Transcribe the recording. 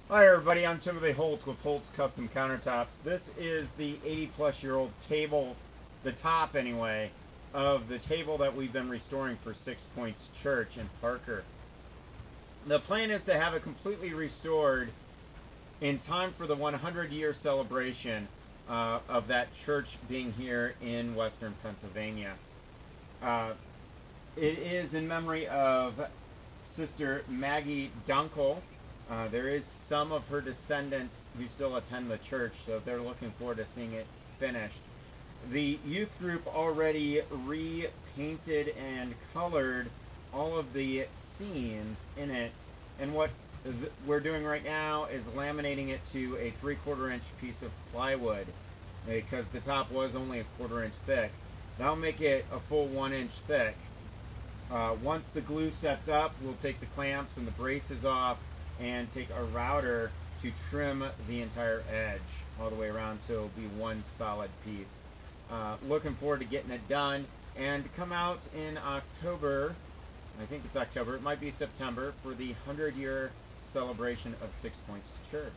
Hi everybody, I'm Timothy Holt with Holt's Custom Countertops. This is the 80 plus year old table, the top anyway, of the table that we've been restoring for Six Points Church in Parker. The plan is to have it completely restored in time for the 100-year celebration of that church being here in western Pennsylvania. Uh, it is in memory of Sister Maggie Dunkle. There is some of her descendants who still attend the church, so they're looking forward to seeing it finished. The youth group already repainted and colored all of the scenes in it, and what we're doing right now is laminating it to a 3/4 inch piece of plywood because the top was only a 1/4 inch thick. That'll make it a full 1 inch thick. Once the glue sets up, we'll take the clamps and the braces off and take a router to trim the entire edge all the way around so it'll be one solid piece. Looking forward to getting it done and to come out in October. I think it's October, it might be September, for the 100-year celebration of Six Points Church.